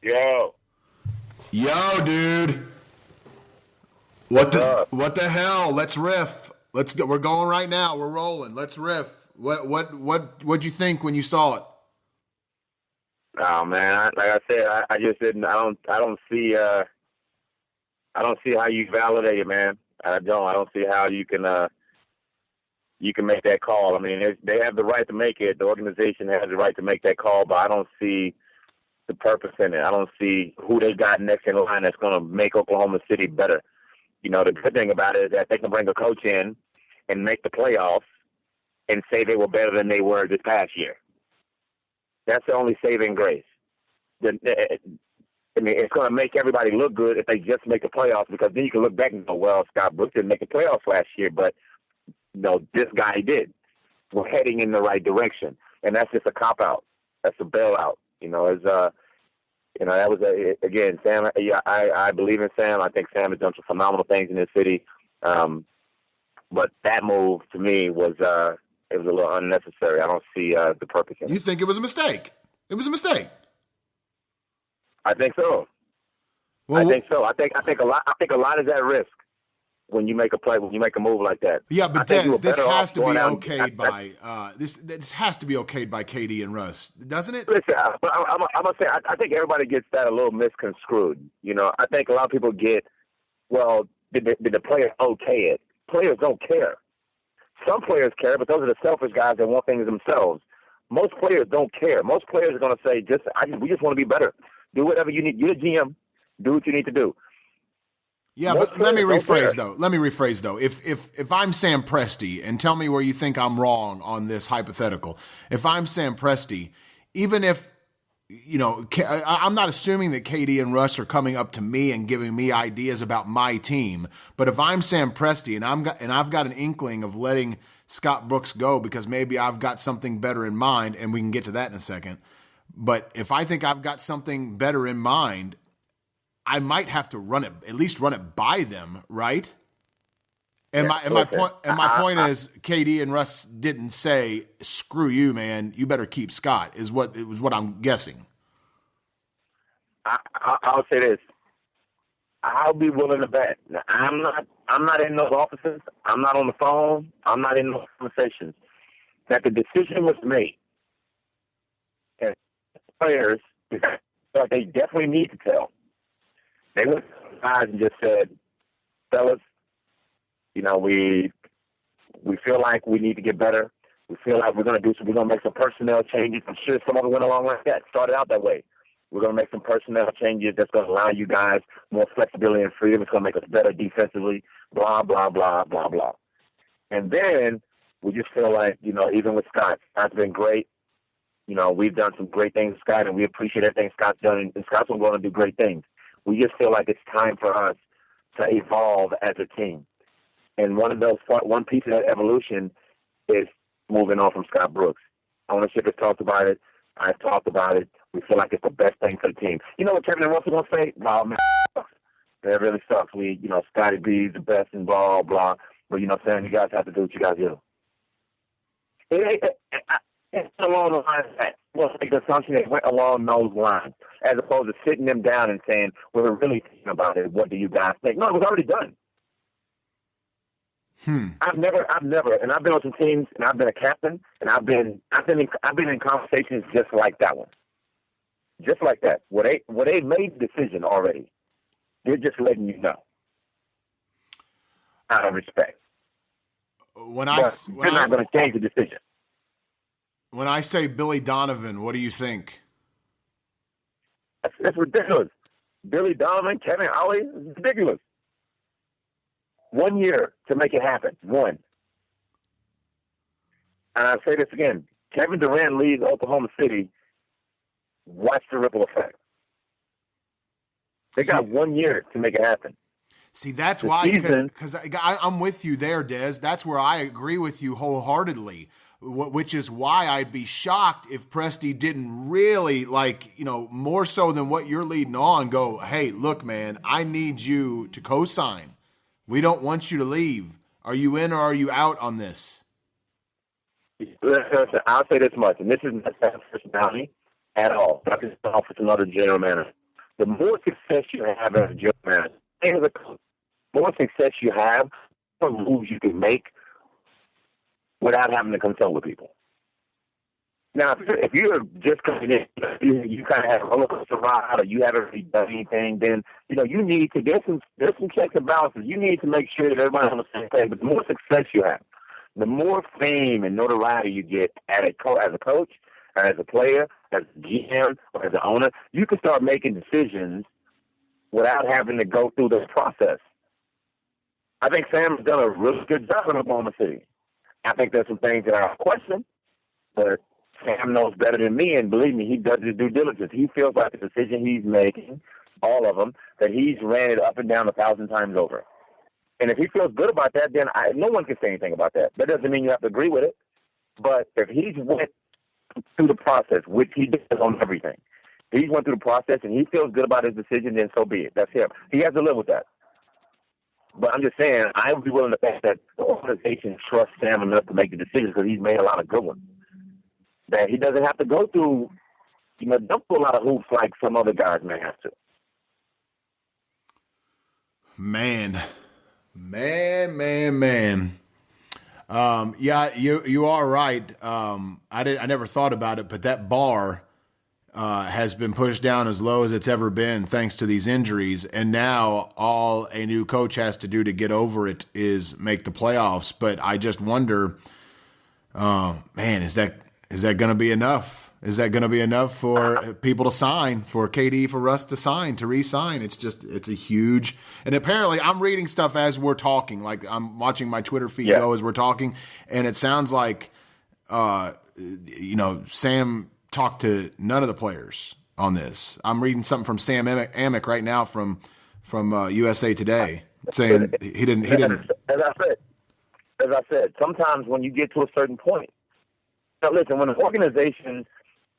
Yo, Yo, dude. What what's the up? what the hell? Let's riff. Let's go. We're going right now. We're rolling. Let's riff. What'd you think when you saw it? Oh man, like I said, I just didn't. I don't see how you validate it, man. I don't. I don't see how you can make that call. I mean, they have the right to make it. The organization has the right to make that call, but I don't see the purpose in it. I don't see who they got next in line that's going to make Oklahoma City better. You know, the good thing about it is that they can bring a coach in and make the playoffs and say they were better than they were this past year. That's the only saving grace. I mean, it's going to make everybody look good if they just make the playoffs, because then you can look back and go, well, Scott Brooks didn't make the playoffs last year, but this guy did. We're heading in the right direction, and that's just a cop out. That's a bailout. That was again, Sam. Yeah, I believe in Sam. I think Sam has done some phenomenal things in this city, but that move to me was it was a little unnecessary. I don't see the purpose in You it. think it was a mistake? It was a mistake. I think so. I Well, think so. I think a lot is at risk when you make a play, when you make a move like that. yeah, I but think you Des, were this better has off to be going out. okayed by this has to be okayed by KD and Russ, doesn't it? Listen, I'm gonna say I think everybody gets that a little misconstrued. I think a lot of people get, well, did the players okay it? Players don't care. Some players care, but those are the selfish guys that want things themselves. Most players don't care. Most players are going to say, we just want to be better. Do whatever you need. You're the GM. Do what you need to do. Yeah, Most but let me players don't care. rephrase though. Let me rephrase though. If I'm Sam Presti, and tell me where you think I'm wrong on this hypothetical. If I'm Sam Presti, even if I'm not assuming that KD and Russ are coming up to me and giving me ideas about my team. But if I'm Sam Presti and I've got an inkling of letting Scott Brooks go because maybe I've got something better in mind, and we can get to that in a second. But if I think I've got something better in mind, I might have to at least run it by them, right? And Yeah, my point is, KD and Russ didn't say, "Screw you, man. You better keep Scott." Is what I'm guessing. I'll say this. I'll be willing to bet. Now, I'm not in those offices. I'm not on the phone. I'm not in those conversations. That the decision was made, and players, but they definitely need to tell. They went to the guys and just said, fellas, we feel like we need to get better. We feel like we're going to make some personnel changes. I'm sure some of it went along like that. Started out that way. We're going to make some personnel changes that's going to allow you guys more flexibility and freedom. It's going to make us better defensively, blah, blah, blah, blah, blah. And then we just feel like, even with Scott's been great. We've done some great things with Scott, and we appreciate everything Scott's done, and Scott's going to do great things. We just feel like it's time for us to evolve as a team. And one piece of that evolution is moving on from Scott Brooks. Ownership has talked about it. I've talked about it. We feel like it's the best thing for the team. You know what Kevin and Russell going to say? No, man, that really sucks. Scotty B's the best and blah, blah. But, Sam, you guys have to do what you guys do. It's along the lines of that. We'll take the assumption that went along those lines, as opposed to sitting them down and saying, we're really thinking about it. What do you guys think? No, it was already done. I've never, and I've been on some teams, and I've been a captain, and I've been in conversations just like that one, just like that, where they made the decision already. They're just letting you know, out of respect. They're not going to change the decision. When I say Billy Donovan, what do you think? That's ridiculous. Billy Donovan, Kevin Ollie, it's ridiculous. 1 year to make it happen. One. And I'll say this again. Kevin Durant leaves Oklahoma City. Watch the ripple effect. They got 1 year to make it happen. See, that's why, because I'm with you there, Des. That's where I agree with you wholeheartedly, which is why I'd be shocked if Presti didn't really, more so than what you're leading on, go, hey, look, man, I need you to co-sign. We don't want you to leave. Are you in or are you out on this? Listen, I'll say this much, and this is not personality at all. I can talk with another general manager. The more success you have as a general manager, and as a coach, the more success you have, the more moves you can make without having to consult with people. Now, if you're just coming in, you kind of have a roller coaster ride, or you haven't really done anything, then you need to. There's some checks and balances. You need to make sure that everybody's on the same page. But the more success you have, the more fame and notoriety you get as a coach, or as a player, as a GM, or as an owner, you can start making decisions without having to go through this process. I think Sam's done a really good job in Oklahoma City. I think there's some things that I question, but Sam knows better than me, and believe me, he does his due diligence. He feels like the decision he's making, all of them, that he's ran it up and down 1,000 times over. And if he feels good about that, then no one can say anything about that. That doesn't mean you have to agree with it. But if he's went through the process, which he does on everything, he's went through the process and he feels good about his decision, then so be it. That's him. He has to live with that. But I'm just saying, I would be willing to bet that the organization trusts Sam enough to make the decisions because he's made a lot of good ones. That he doesn't have to go through, jump through a lot of hoops like some other guys may have to. Man. Yeah, you are right. I never thought about it, but that bar has been pushed down as low as it's ever been thanks to these injuries. And now all a new coach has to do to get over it is make the playoffs. But I just wonder, man, is that going to be enough? Is that going to be enough for people to sign, for KD, for Russ to sign, to re-sign? It's a huge, and apparently I'm reading stuff as we're talking, like I'm watching my Twitter feed go as we're talking, and it sounds like, Sam talked to none of the players on this. I'm reading something from Sam Amick right now from USA Today saying he didn't. As I said, sometimes when you get to a certain point, now listen,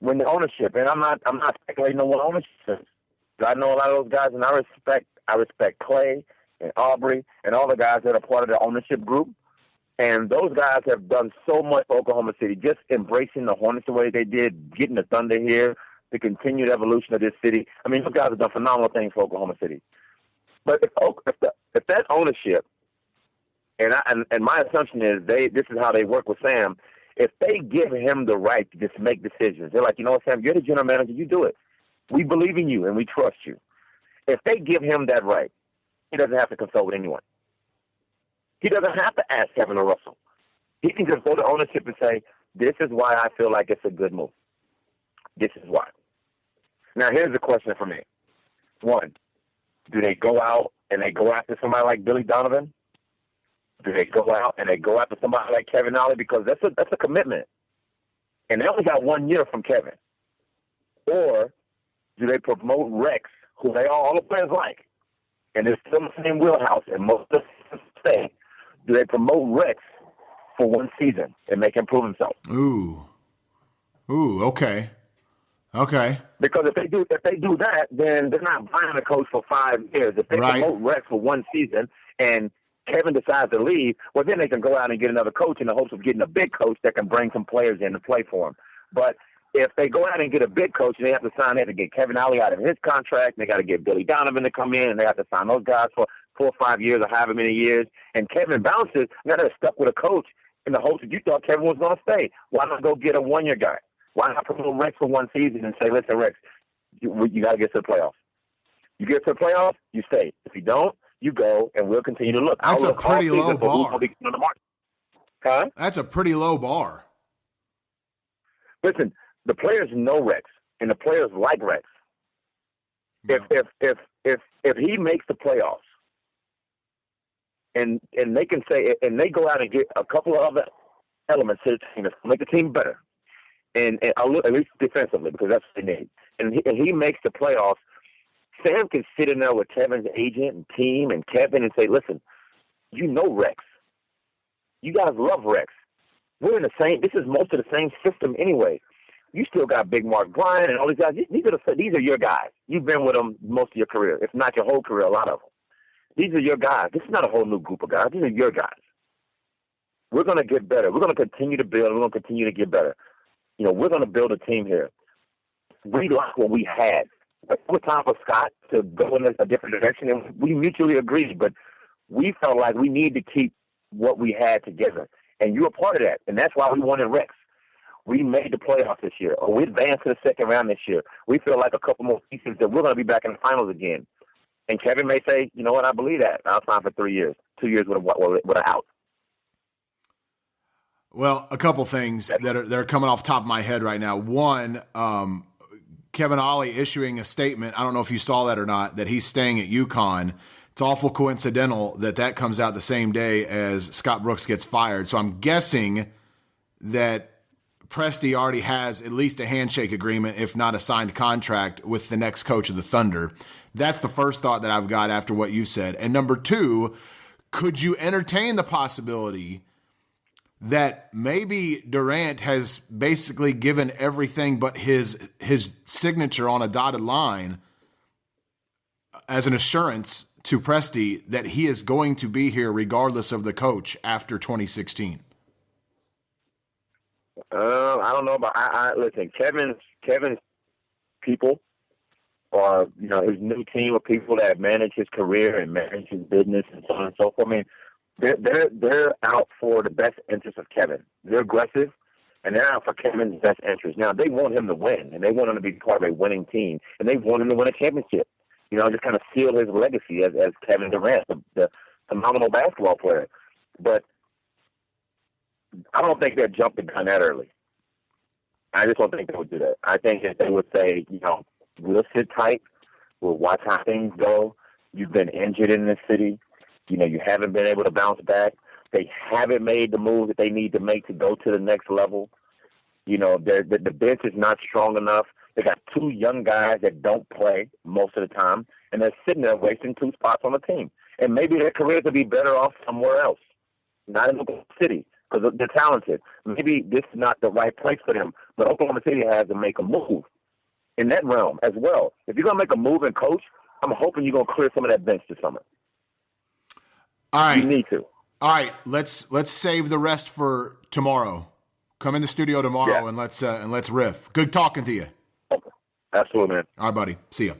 when the ownership, and I'm not speculating on what ownership is. I know a lot of those guys, and I respect Clay and Aubrey and all the guys that are part of the ownership group. And those guys have done so much for Oklahoma City, just embracing the Hornets the way they did, getting the Thunder here, the continued evolution of this city. I mean, those guys have done phenomenal things for Oklahoma City. But if that ownership, and my assumption is this is how they work with Sam. If they give him the right to just make decisions, they're like, Sam, you're the general manager, you do it. We believe in you and we trust you. If they give him that right, he doesn't have to consult with anyone. He doesn't have to ask Kevin or Russell. He can just go to ownership and say, this is why I feel like it's a good move. This is why. Now, here's the question for me. One, do they go out and they go after somebody like Billy Donovan? Do they go out and they go after somebody like Kevin Ollie? Because that's a commitment. And they only got 1 year from Kevin. Or do they promote Rex, who all the players like? And it's still the same wheelhouse. And most of the say, do they promote Rex for 1 season and make him prove himself? Ooh, okay. Because if they do that, then they're not buying a coach for 5 years. If they promote Rex for 1 season and Kevin decides to leave, well, then they can go out and get another coach in the hopes of getting a big coach that can bring some players in to play for him. But if they go out and get a big coach, they have to get Kevin Ollie out of his contract. They got to get Billy Donovan to come in, and they have to sign those guys for 4 or 5 years or however many years. And Kevin bounces. Now they're stuck with a coach in the hopes that you thought Kevin was going to stay. Why not go get a 1-year guy? Why not promote Rex for 1 season and say, listen, Rex, you got to get to the playoffs. You get to the playoffs, you stay. If you don't, you go, and we'll continue to look. That's a pretty low bar. Huh? That's a pretty low bar. Listen, the players know Rex, and the players like Rex. Yeah. If he makes the playoffs, and they can say, and they go out and get a couple of other elements to the team to make the team better, and I'll look at least defensively because that's what they need. And he makes the playoffs. Sam can sit in there with Kevin's agent and team and Kevin and say, listen, you know Rex. You guys love Rex. We're in the same, this is most of the same system anyway. You still got Big Mark Bryan and all these guys. These are your guys. You've been with them most of your career, if not your whole career, a lot of them. These are your guys. This is not a whole new group of guys. These are your guys. We're going to get better. We're going to continue to build. We're going to continue to get better. We're going to build a team here. We like what we had it was time for Scott to go in a different direction, and we mutually agreed. But we felt like we need to keep what we had together, and you were part of that, and that's why we wanted Rex. We made the playoffs this year, or we advanced to the second round this year. We feel like a couple more pieces that we're going to be back in the finals again. And Kevin may say, you know what, I believe that. I'll sign for 3 years, 2 years with an out. Well, a couple things that are coming off the top of my head right now. One, Kevin Ollie issuing a statement. I don't know if you saw that or not, that he's staying at UConn. It's awful coincidental that comes out the same day as Scott Brooks gets fired. So I'm guessing that Presti already has at least a handshake agreement, if not a signed contract, with the next coach of the Thunder. That's the first thought that I've got after what you said. And number two, could you entertain the possibility that maybe Durant has basically given everything but his signature on a dotted line as an assurance to Presti that he is going to be here regardless of the coach after 2016? I don't know about. Listen, Kevin's people, or his new team of people that have managed his career and managed his business and so on and so forth. I mean, they're out for the best interest of Kevin. They're aggressive, and they're out for Kevin's best interest. Now they want him to win, and they want him to be part of a winning team, and they want him to win a championship. Just kind of seal his legacy as Kevin Durant, the phenomenal basketball player. But I don't think they'd jump the gun that early. I just don't think they would do that. I think that they would say, we'll sit tight. We'll watch how things go. You've been injured in this city. You haven't been able to bounce back. They haven't made the move that they need to make to go to the next level. The bench is not strong enough. They got two young guys that don't play most of the time, and they're sitting there wasting two spots on the team. And maybe their careers would be better off somewhere else, not in Oklahoma City, because they're talented. Maybe this is not the right place for them, but Oklahoma City has to make a move in that realm as well. If you're going to make a move and coach, I'm hoping you're going to clear some of that bench this summer. All right. You need to. All right, let's save the rest for tomorrow. Come in the studio tomorrow and let's riff. Good talking to you. Okay. Absolutely, man. All right, buddy. See ya.